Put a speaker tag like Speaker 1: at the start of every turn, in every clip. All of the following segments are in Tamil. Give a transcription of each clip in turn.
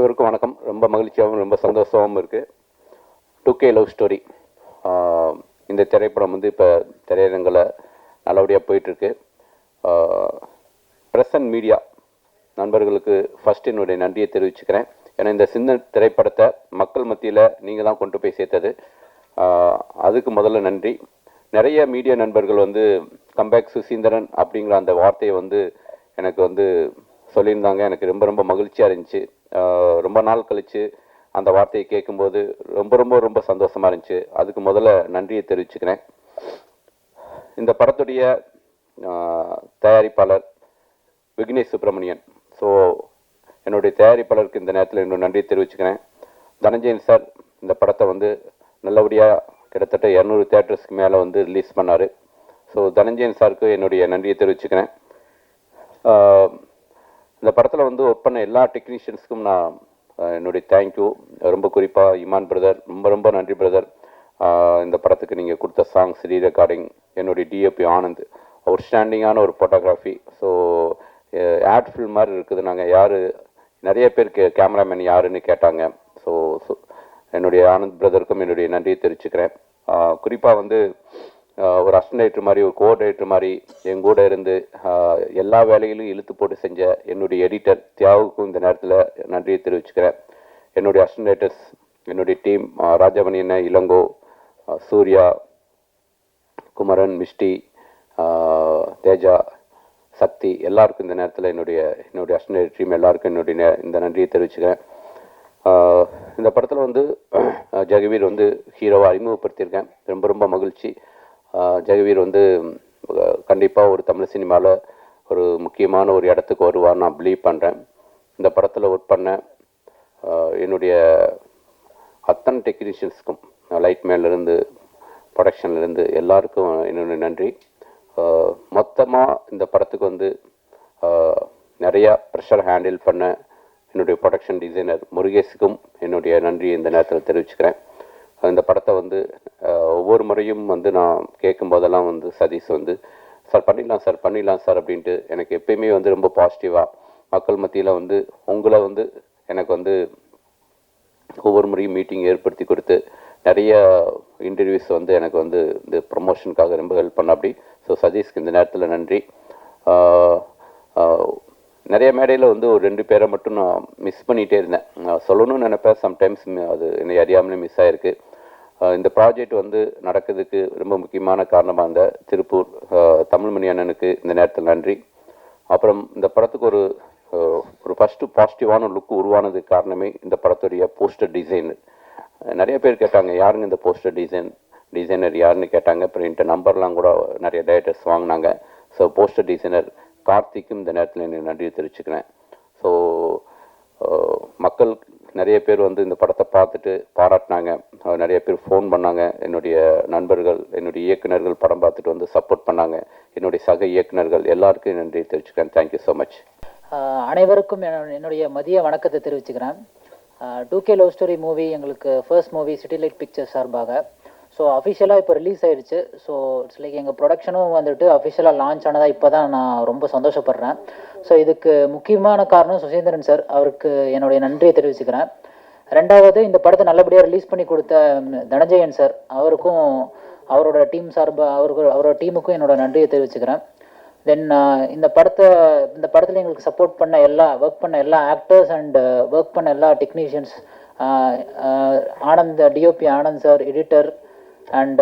Speaker 1: அனைவருக்கும் வணக்கம். ரொம்ப மகிழ்ச்சியாகவும் ரொம்ப சந்தோஷமாகவும் இருக்குது. 2K லவ் ஸ்டோரி இந்த திரைப்படம் வந்து இப்போ திரையரங்கில் நல்லபடியாக போயிட்டுருக்கு. ப்ரெஸ் அண்ட் மீடியா நண்பர்களுக்கு ஃபஸ்ட்டு என்னுடைய நன்றியை தெரிவிச்சுக்கிறேன். ஏன்னா இந்த சின்ன திரைப்படத்தை மக்கள் மத்தியில் நீங்கள் தான் கொண்டு போய் சேர்த்தது. அதுக்கு முதல்ல நன்றி. நிறைய மீடியா நண்பர்கள் வந்து கம்பேக் சுசீந்திரன் அப்படிங்கிற அந்த வார்த்தையை வந்து எனக்கு வந்து சொல்லியிருந்தாங்க. எனக்கு ரொம்ப ரொம்ப மகிழ்ச்சியாக இருந்துச்சு. ரொம்ப நாள் கழித்து அந்த வார்த்தையை கேட்கும்போது ரொம்ப ரொம்ப ரொம்ப சந்தோஷமாக இருந்துச்சு. அதுக்கு முதல்ல நன்றியை தெரிவிச்சுக்கிறேன். இந்த படத்துடைய தயாரிப்பாளர் விக்னேஷ் சுப்பிரமணியன். ஸோ என்னுடைய தயாரிப்பாளருக்கு இந்த நேரத்தில் என்னோட நன்றியை தெரிவிச்சுக்கிறேன். தனஞ்சயன் சார் இந்த படத்தை வந்து நல்லபடியாக கிட்டத்தட்ட 200 தியேட்டர்ஸ்க்கு மேலே வந்து ரிலீஸ் பண்ணார். ஸோ தனஞ்சயன் சாருக்கு என்னுடைய நன்றியை தெரிவிச்சுக்கிறேன். இந்த படத்தில் வந்து ஒர்க் பண்ண எல்லா டெக்னீஷியன்ஸுக்கும் நான் என்னுடைய தேங்க்யூ. ரொம்ப குறிப்பாக இமான் பிரதர், ரொம்ப ரொம்ப நன்றி பிரதர். இந்த படத்துக்கு நீங்கள் கொடுத்த சாங்ஸ், ரீ ரெக்கார்டிங், என்னுடைய டிஓபி ஆனந்த், அவுட்ஸ்டாண்டிங்கான ஒரு ஃபோட்டோகிராஃபி. ஸோ ஆட் ஃபில்ம் மாதிரி இருக்குது. நாங்கள் யார் நிறைய பேருக்கு கேமராமேன் யாருன்னு கேட்டாங்க. ஸோ என்னுடைய ஆனந்த் பிரதருக்கும் என்னுடைய நன்றியை தெரிவிச்சுக்கிறேன். குறிப்பாக வந்து ஒரு அசிஸ்டன்ட் மாதிரி, ஒரு கோஆர்டினேட்டர் மாதிரி எங்கூட இருந்து எல்லா வேலைகளையும் இழுத்து போட்டு செஞ்ச என்னுடைய எடிட்டர் தியாவுக்கும் இந்த நேரத்தில் நன்றியை தெரிவிச்சுக்கிறேன். என்னுடைய அசிஸ்டன்டேட்டர்ஸ், என்னுடைய டீம் ராஜமணி அண்ணன், இளங்கோ, சூர்யா, குமரன், மிஸ்டி, தேஜா, சக்தி, எல்லாருக்கும் இந்த நேரத்தில் என்னுடைய அசிஸ்டன்ட் டீம் எல்லாருக்கும் என்னுடைய இந்த நன்றியை தெரிவிச்சுக்கிறேன். இந்த படத்தில் வந்து ஜெகவீர் வந்து ஹீரோவை அறிமுகப்படுத்தியிருக்கேன். ரொம்ப ரொம்ப மகிழ்ச்சி. ஜெகவீர் வந்து கண்டிப்பாக ஒரு தமிழ் சினிமாவில் ஒரு முக்கியமான ஒரு இடத்துக்கு வருவான்னு நான் பிலீவ் பண்ணுறேன். இந்த படத்தில் ஒர்க் பண்ண என்னுடைய அத்தனை டெக்னீஷியன்ஸ்க்கும், லைட்மேன்லேருந்து ப்ரொடக்ஷன்லேருந்து எல்லாருக்கும் என்னுடைய நன்றி. மொத்தமாக இந்த படத்துக்கு வந்து நிறையா ப்ரெஷர் ஹேண்டில் பண்ண என்னுடைய ப்ரொடக்ஷன் டிசைனர் முருகேஷுக்கும் என்னுடைய நன்றி இந்த நேரத்தில் தெரிவிச்சுக்கிறேன். இந்த படத்தை வந்து ஒவ்வொரு முறையும் வந்து நான் கேட்கும் போதெல்லாம் வந்து சதீஷ் வந்து சார் பண்ணிடலாம் சார் அப்படின்ட்டு எனக்கு எப்பயுமே வந்து ரொம்ப பாசிட்டிவாக மக்கள் மத்தியில் வந்து உங்களை வந்து எனக்கு வந்து ஒவ்வொரு முறையும் மீட்டிங் ஏற்படுத்தி கொடுத்து நிறைய இன்டர்வியூஸ் வந்து எனக்கு வந்து இந்த ப்ரமோஷனுக்காக ரொம்ப ஹெல்ப் பண்ண அப்படி. ஸோ சதீஷ்க்கு இந்த நேரத்தில் நன்றி. நிறைய மேடையில் வந்து ஒரு 2 பேரை மட்டும் நான் மிஸ் பண்ணிகிட்டே இருந்தேன். நான் சொல்லணும்னு நினைப்பேன், சம்டைம்ஸ் அது என்னை அறியாமலே மிஸ் ஆகிருக்கு. இந்த ப்ராஜெக்ட் வந்து நடக்கிறதுக்கு ரொம்ப முக்கியமான காரணமாக இருந்த திருப்பூர் தமிழ்மணி அண்ணனுக்கு இந்த நேரத்தில் நன்றி. அப்புறம் இந்த படத்துக்கு ஒரு ஃபஸ்ட்டு பாசிட்டிவான லுக் உருவானதுக்கு காரணமே இந்த படத்துடைய போஸ்டர் டிசைன். நிறைய பேர் கேட்டாங்க, யாருங்க இந்த போஸ்டர் டிசைனர் யாருன்னு கேட்டாங்க. அப்புறம் என்கிட்ட நம்பர்லாம் கூட நிறைய டைரக்டர்ஸ் வாங்கினாங்க. ஸோ போஸ்டர் டிசைனர் கார்த்திக்கும் இந்த நேரத்தில் எனக்கு நன்றியை தெரிவிச்சுக்கிறேன். ஸோ மக்கள் நிறைய பேர் வந்து இந்த படத்தை பார்த்துட்டு பாராட்டினாங்க. நிறைய பேர் ஃபோன் பண்ணாங்க. என்னுடைய நண்பர்கள், என்னுடைய இயக்குநர்கள் படம் பார்த்துட்டு வந்து சப்போர்ட் பண்ணாங்க. என்னுடைய சக இயக்குநர்கள் எல்லாருக்கும் நன்றியை தெரிவிச்சுக்கிறேன். Thank you so much.
Speaker 2: அனைவருக்கும் என்னுடைய மதிய வணக்கத்தை தெரிவிச்சுக்கிறேன். 2K லவ் ஸ்டோரி மூவி எங்களுக்கு first movie city light pictures சார்பாக. ஸோ அஃபிஷியலாக இப்போ ரிலீஸ் ஆகிடுச்சு. ஸோ இட்ஸ் லைக் எங்கள் ப்ரொடக்ஷனும் வந்துட்டு அஃபிஷியலாக லான்ச் ஆனதாக இப்போ தான் நான் ரொம்ப சந்தோஷப்படுறேன். ஸோ இதுக்கு முக்கியமான காரணம் சுசீந்திரன் சார், அவருக்கு என்னுடைய நன்றியை தெரிவிச்சுக்கிறேன். ரெண்டாவது, இந்த படத்தை நல்லபடியாக ரிலீஸ் பண்ணி கொடுத்த தனஞ்சயன் சார், அவருக்கும் அவரோட டீம் சார்பாக அவரோட டீமுக்கும் என்னோட நன்றியை தெரிவிச்சுக்கிறேன். தென் இந்த படத்தில் எங்களுக்கு சப்போர்ட் பண்ண ஒர்க் பண்ண எல்லா ஆக்டர்ஸ் அண்ட் ஒர்க் பண்ண எல்லா technicians, Anand, DOP Anand sir, editor and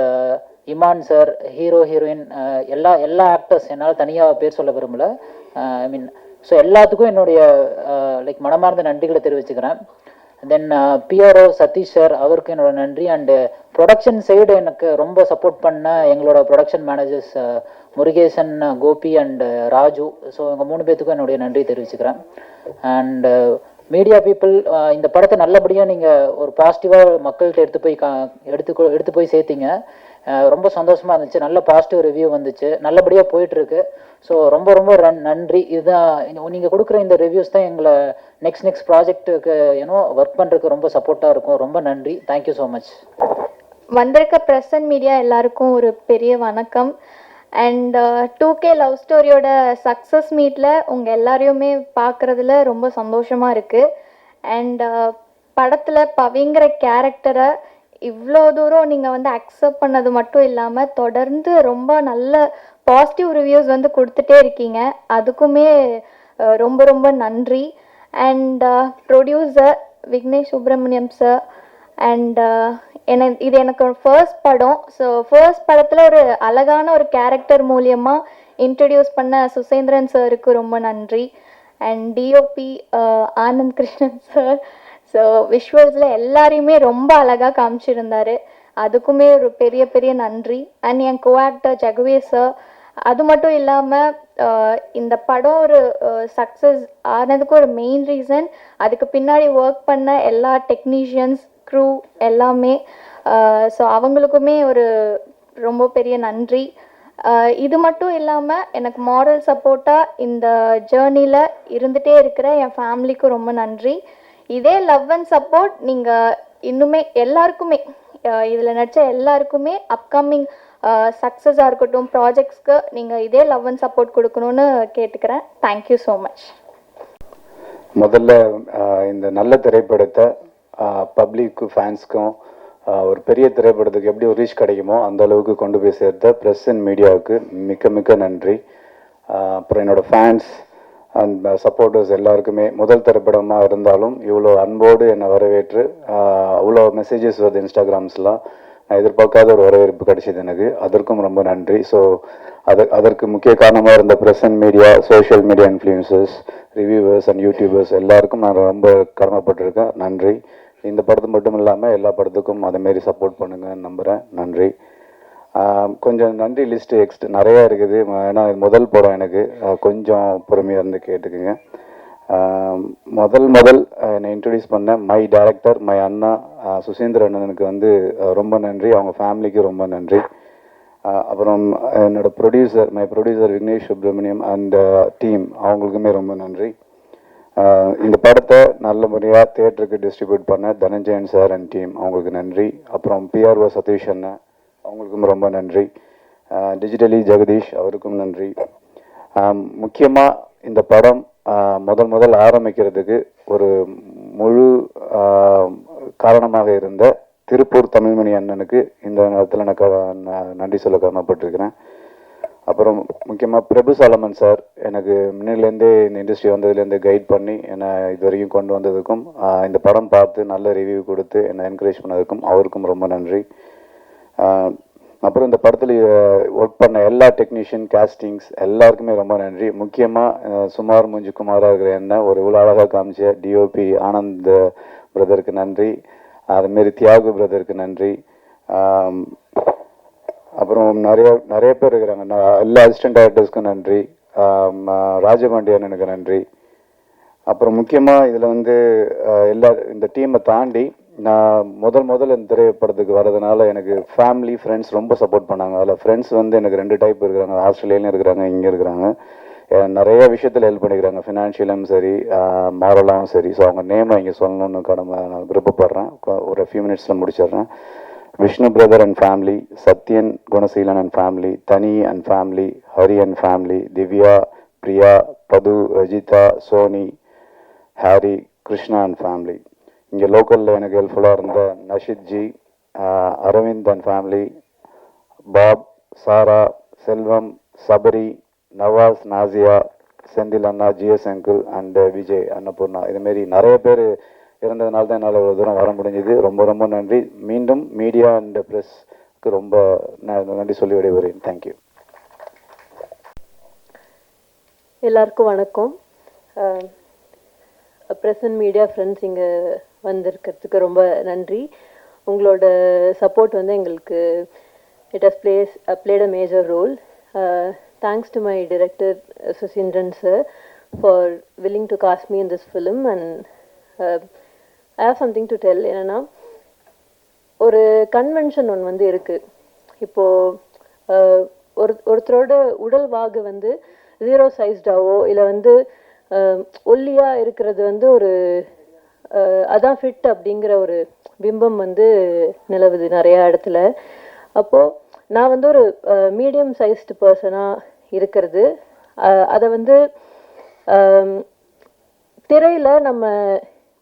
Speaker 2: Imman sir, hero heroine, எல்லா ஆக்டர்ஸ், என்னால் தனியாக பேர் சொல்ல விரும்பல. ஐ மீன் ஸோ எல்லாத்துக்கும் என்னுடைய லைக் மனமார்ந்த நன்றிகளை தெரிவிச்சுக்கிறேன். தென் பிஆர்ஓ சதீஷ் சார், அவருக்கு என்னோட நன்றி. அண்டு ப்ரொடக்ஷன் சைடு எனக்கு ரொம்ப சப்போர்ட் பண்ண எங்களோட production managers Murugesan, Gopi and Raju. So இவங்க 3 பேர்த்துக்கும் என்னுடைய நன்றி தெரிவிச்சுக்கிறேன். அண்டு மீடியா பீப்புள், இந்த படத்தை நல்லபடியாக நீங்கள் ஒரு பாசிட்டிவாக மக்கள்கிட்ட எடுத்து போய் சேர்த்தீங்க. ரொம்ப சந்தோஷமாக இருந்துச்சு. நல்ல பாசிட்டிவ் ரிவ்யூ வந்துச்சு. நல்லபடியாக போயிட்டுருக்கு. ஸோ ரொம்ப ரொம்ப நன்றி. இதுதான் நீங்கள் கொடுக்குற இந்த ரிவ்யூஸ் தான் எங்களை நெக்ஸ்ட் ப்ராஜெக்ட்டுக்கு ஒர்க் பண்ணுறதுக்கு ரொம்ப சப்போர்ட்டாக இருக்கும். ரொம்ப நன்றி. Thank you so much.
Speaker 3: வந்திருக்க ப்ரெஸ் அண்ட் மீடியா எல்லாருக்கும் ஒரு பெரிய வணக்கம். அண்ட் 2K லவ் ஸ்டோரியோட சக்ஸஸ் மீட்டில் உங்கள் எல்லாரையுமே பார்க்குறதுல ரொம்ப சந்தோஷமாக இருக்குது. அண்ட் படத்தில் பவிங்கிற கேரக்டரை இவ்வளோ தூரம் நீங்கள் வந்து அக்செப்ட் பண்ணது மட்டும் இல்லாமல் தொடர்ந்து ரொம்ப நல்ல பாசிட்டிவ் ரிவ்யூஸ் வந்து கொடுத்துட்டே இருக்கீங்க. அதுக்குமே ரொம்ப ரொம்ப நன்றி. And producer Vignesh Subramaniam sir and இது எனக்கு ஃபர்ஸ்ட் படம். ஸோ ஃபர்ஸ்ட் படத்தில் ஒரு அழகான ஒரு கேரக்டர் மூலியமாக இன்ட்ரடியூஸ் பண்ண சுசேந்திரன் சாருக்கு ரொம்ப நன்றி. And DOP Anand Krishnan sir. So விஷுவல்ஸில் எல்லாரையுமே ரொம்ப அழகாக காமிச்சிருந்தாரு. அதுக்குமே ஒரு பெரிய பெரிய நன்றி. அண்ட் என் கோ ஆக்டர் ஜெகவீர் சார். அது மட்டும் இல்லாமல் இந்த படம் ஒரு சக்ஸஸ் ஆனதுக்கு ஒரு மெயின் ரீசன் அதுக்கு பின்னாடி ஒர்க் பண்ண எல்லா டெக்னீஷியன்ஸ் க்ரூ எல்லாமே. ஸோ அவங்களுக்குமே ஒரு ரொம்ப பெரிய நன்றி. இது மட்டும் இல்லாமல் எனக்கு மாரல் சப்போர்ட்டாக இந்த ஜேர்னியில் இருந்துகிட்டே இருக்கிற என் ஃபேமிலிக்கும் ரொம்ப நன்றி. இதே லவ் அண்ட் சப்போர்ட் நீங்கள் இன்னுமே எல்லாருக்குமே இதில் நடித்த எல்லாருக்குமே அப்கமிங் சக்ஸஸாக இருக்கட்டும் ப்ராஜெக்ட்ஸ்க்கு நீங்கள் இதே லவ் அண்ட் சப்போர்ட் கொடுக்கணும்னு கேட்டுக்கிறேன். Thank you so much.
Speaker 4: முதல்ல இந்த நல்ல திரைப்படத்தை பப்ளிக்கு ஃபேன்ஸ்க்கும் ஒரு பெரிய திரைப்படத்துக்கு எப்படி ஒரு ரீச் கிடைக்குமோ அந்த அளவுக்கு கொண்டு போய் சேர்த்த ப்ரெஸ் அண்ட் மீடியாவுக்கு மிக்க மிக்க நன்றி. அப்புறம் என்னோடய ஃபேன்ஸ் அண்ட் சப்போர்ட்டர்ஸ் எல்லாருக்குமே முதல் திரைப்படமாக இருந்தாலும் இவ்வளோ அன்போடு என்னை வரவேற்று அவ்வளோ மெசேஜஸ் வருது இன்ஸ்டாகிராம்ஸ்லாம். நான் எதிர்பார்க்காத ஒரு வரவேற்பு கிடைச்சிது எனக்கு. அதற்கும் ரொம்ப நன்றி. ஸோ அதற்கு முக்கிய காரணமாக இருந்த press and media, social media influencers, reviewers and YouTubers எல்லாருக்கும் நான் ரொம்ப கடமைப்பட்டிருக்கேன். நன்றி. இந்த படத்து மட்டும் இல்லாமல் எல்லா படத்துக்கும் அதேமாரி சப்போர்ட் பண்ணுங்கன்னு நம்புகிறேன். நன்றி. கொஞ்சம் நன்றி லிஸ்ட்டு நிறையா இருக்குது. ஏன்னா இது முதல் படம் எனக்கு. கொஞ்சம் பொறுமையாக இருந்து கேட்டுக்குங்க. முதல் என்னை இன்ட்ரடியூஸ் பண்ண மை டைரக்டர் மை அண்ணா சுசேந்திர அண்ணனுக்கு வந்து ரொம்ப நன்றி. அவங்க ஃபேமிலிக்கு ரொம்ப நன்றி. அப்புறம் என்னோட producer my producer Vignesh Subramaniam and team அவங்களுக்குமே ரொம்ப நன்றி. இந்த படத்தை நல்ல முறையாக தியேட்டருக்கு டிஸ்ட்ரிபியூட் பண்ண தனஞ்சயன் சார் அண்ட் டீம் அவங்களுக்கு நன்றி. அப்புறம் பிஆர்ஓ சதீஷ் அண்ணன் அவங்களுக்கும் ரொம்ப நன்றி. டிஜிட்டலி ஜெகதீஷ் அவருக்கும் நன்றி. முக்கியமாக இந்த படம் முதல் ஆரம்பிக்கிறதுக்கு ஒரு முழு காரணமாக இருந்த திருப்பூர் தமிழ்மணி அண்ணனுக்கு இந்த நேரத்தில் நான் நன்றி சொல்ல கடமைப்பட்டிருக்கிறேன். அப்புறம் முக்கியமாக பிரபு சாலமன் சார் எனக்கு முன்னிலேருந்தே இந்த இண்டஸ்ட்ரி வந்ததுலேருந்து கைட் பண்ணி என்னை இது வரைக்கும் கொண்டு வந்ததுக்கும் இந்த படம் பார்த்து நல்ல ரிவ்யூ கொடுத்து என்னை என்கரேஜ் பண்ணதுக்கும் அவருக்கும் ரொம்ப நன்றி. அப்புறம் இந்த படத்தில் ஒர்க் பண்ண எல்லா டெக்னீஷியன் காஸ்டிங்ஸ் எல்லாருக்குமே ரொம்ப நன்றி. முக்கியமாக சுமார் மூஞ்சி குமாராக இருக்கிற என்ன ஒரு இவ்வளோ அழகாக காமிச்ச டிஓபி ஆனந்த் பிரதருக்கு நன்றி. அதுமாரி தியாகு பிரதருக்கு நன்றி. அப்புறம் நிறைய பேர் இருக்கிறாங்க. எல்லா அசிஸ்டன்ட் டைரக்டர்ஸ்க்கும் நன்றி. ராஜபாண்டியன் எனக்கு நன்றி. அப்புறம் முக்கியமாக இதில் வந்து இந்த டீமை தாண்டி நான் முதல் இந்த திரைப்படத்துக்கு வர்றதுனால எனக்கு ஃபேமிலி ஃப்ரெண்ட்ஸ் ரொம்ப சப்போர்ட் பண்ணாங்க. அதில் ஃப்ரெண்ட்ஸ் வந்து எனக்கு 2 டைப் இருக்கிறாங்க. ஆஸ்திரேலியாலையும் இருக்கிறாங்க, இங்கே இருக்கிறாங்க. நிறைய விஷயத்தில் ஹெல்ப் பண்ணிக்கிறாங்க. ஃபினான்ஷியலும் சரி, மாரலாகவும் சரி. ஸோ அவங்க நேமை இங்கே சொல்லணும்னு நான் விருப்பப்படுறேன். ஒரு ஃபியூ மினிட்ஸில் முடிச்சிடுறேன். Vishnu brother and family, Sathyan Gunaseelan and family, Thani and family, Hari and family, Divya, Priya, Padhu, Rajitha, Soni, Harry, Krishna and family. இங்கே லோக்கலில் எனக்கு ஹெல்ப்ஃபுல்லாக இருந்த Nashid ji, Aravind and family, Bob, Sara, Selvam, Sabari, Navaz, Nasiya, Senthil அண்ணா, GS uncle and Vijay, Annapoorna, இதுமாரி நிறைய பேர் இருந்ததுனால தான் என்னால் இவ்வளோ தூரம் வர முடிஞ்சது. ரொம்ப நன்றி. மீண்டும் மீடியா அண்ட் ப்ரெஸ்க்கு ரொம்ப நன்றி சொல்லி விடைபெறுகிறேன். தேங்க்யூ.
Speaker 5: எல்லாருக்கும் வணக்கம். ப்ரெஸ் அண்ட் மீடியா ஃப்ரெண்ட்ஸ் இங்கே வந்திருக்கிறதுக்கு ரொம்ப நன்றி. உங்களோட சப்போர்ட் வந்து எங்களுக்கு it has played a major role. Thanks to my director Susindran sir for willing to cast me in this film, and I have something to tell. என்னன்னா ஒரு கன்வென்ஷன் ஒன்று வந்து இருக்குது. இப்போது ஒருத்தரோட உடல் வாகு வந்து 0 சைஸ்டாவோ இல்லை வந்து ஒல்லியாக இருக்கிறது வந்து ஒரு அதான் ஃபிட் அப்படிங்கிற ஒரு பிம்பம் வந்து நிலவுது நிறையா இடத்துல. அப்போது நான் வந்து ஒரு மீடியம் சைஸ்டு பர்சனாக இருக்கிறது, அதை வந்து திரையில் நம்ம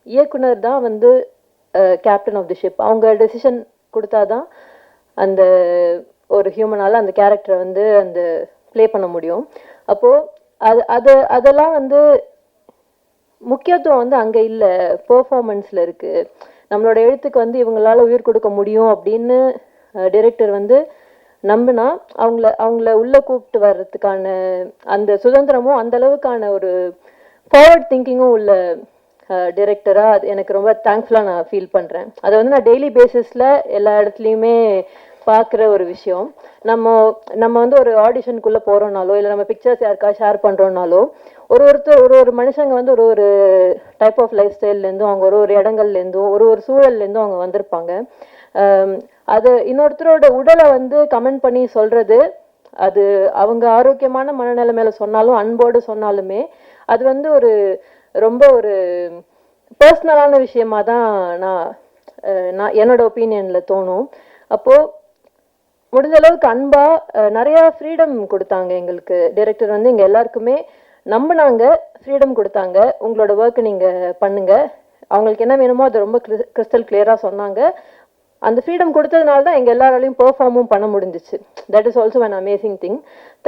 Speaker 5: இயக்குனர் தான் வந்து கேப்டன் ஆஃப் தி ஷிப். அவங்க டெசிஷன் கொடுத்தாதான் அந்த ஒரு ஹியூமனால் அந்த கேரக்டரை வந்து அந்த ப்ளே பண்ண முடியும். அப்போது அதெல்லாம் வந்து முக்கியத்துவம் வந்து அங்கே இல்லை, பெர்ஃபார்மன்ஸில் இருக்குது. நம்மளோட எழுத்துக்கு வந்து இவங்களால உயிர் கொடுக்க முடியும் அப்படின்னு டைரக்டர் வந்து நம்பினா அவங்கள உள்ளே கூப்பிட்டு வர்றதுக்கான அந்த சுதந்திரமும் அந்த அளவுக்கான ஒரு ஃபார்வர்ட் திங்கிங்கும் உள்ள டைரக்டராக அது எனக்கு ரொம்ப தேங்க்ஃபுல்லாக நான் ஃபீல் பண்ணுறேன். அதை வந்து நான் டெய்லி பேசிஸில் எல்லா இடத்துலையுமே பார்க்குற ஒரு விஷயம். நம்ம வந்து ஒரு ஆடிஷனுக்குள்ளே போகிறோம்னாலோ இல்லை நம்ம பிக்சர்ஸ் யாருக்கா ஷேர் பண்ணுறோன்னாலோ ஒரு மனுஷங்க வந்து ஒரு டைப் ஆஃப் லைஃப் ஸ்டைல்லேருந்தும் அவங்க ஒரு இடங்கள்லேருந்தும் ஒரு சூழல்லேருந்தும் அவங்க வந்திருப்பாங்க. அது இன்னொருத்தரோட உடலை வந்து கமெண்ட் பண்ணி சொல்கிறது, அது அவங்க ஆரோக்கியமான மனநிலைமையில சொன்னாலும் அன்போடு சொன்னாலுமே அது வந்து ரொம்ப ஒரு பர்சனலான விஷயமா தான் நான் என்னோட ஒப்பீனியனில் தோணும். அப்போது முடிஞ்ச அளவுக்கு அன்பாக நிறையா ஃப்ரீடம் கொடுத்தாங்க எங்களுக்கு. டைரக்டர் வந்து எங்கள் எல்லாருக்குமே நம்பினாங்க, ஃப்ரீடம் கொடுத்தாங்க. உங்களோட ஒர்க்கு நீங்கள் பண்ணுங்கள், அவங்களுக்கு என்ன வேணுமோ அதை ரொம்ப கிறிஸ்டல் கிளியராக சொன்னாங்க. அந்த ஃப்ரீடம் கொடுத்ததுனால தான் எங்கள் எல்லாராலையும் பெர்ஃபார்மும் பண்ண முடிஞ்சிச்சு. That is also an amazing thing.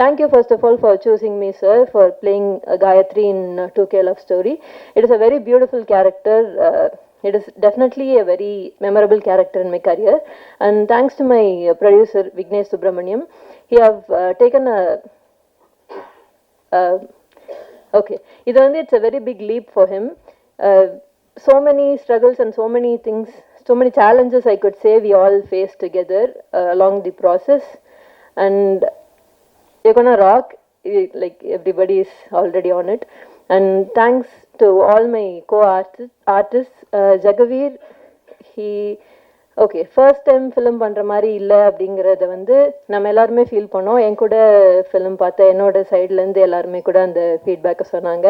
Speaker 5: Thank you first of all for choosing me sir for playing Gayathri in 2K Love Story. It is a very beautiful character. It is definitely a very memorable character in my career. And thanks to my producer Vignesh Subramaniam. He have taken a okay. It's a very big leap for him. So many struggles and so many things, so many challenges I could say we all faced together along the process. And you're gonna rock, like everybody is already on it. And thanks to all my co-artists. Jagaveer, he okay first time film பண்ணுற மாதிரி இல்லை அப்படிங்கிறத வந்து நம்ம எல்லாருமே ஃபீல் பண்ணோம். என் கூட ஃபிலிம் பார்த்த என்னோட சைட்லேருந்து எல்லாருமே கூட அந்த ஃபீட்பேக்கை சொன்னாங்க.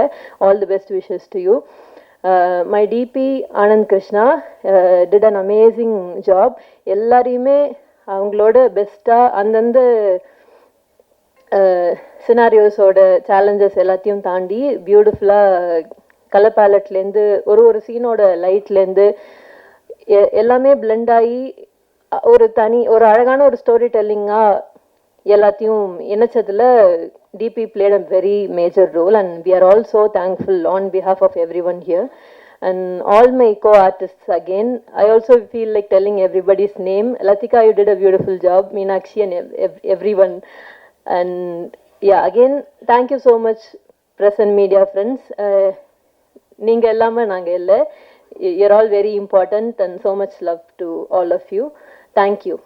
Speaker 5: All the best wishes to you. My DP Anand Krishna did an amazing job. எல்லாரையுமே அவங்களோட பெஸ்ட்டாக அந்தந்த சினாரியோஸோட சேலஞ்சஸ் எல்லாத்தையும் தாண்டி பியூட்டிஃபுல்லாக கலர் பேலட்லேருந்து ஒரு சீனோட லைட்லேருந்து எல்லாமே பிளெண்ட் ஆகி ஒரு அழகான ஒரு ஸ்டோரி டெல்லிங்காக எல்லாத்தையும் இணைச்சதில் DP played a very major role. And we are all so thankful on behalf of everyone here. And all my co-artists again, I also feel like telling everybody's name. Latika, you did a beautiful job. Meenakshi and everyone. And yeah, again, thank you so much, press and media friends. Neenga ellama naanga illa. You're all very important and so much love to all of you. Thank you.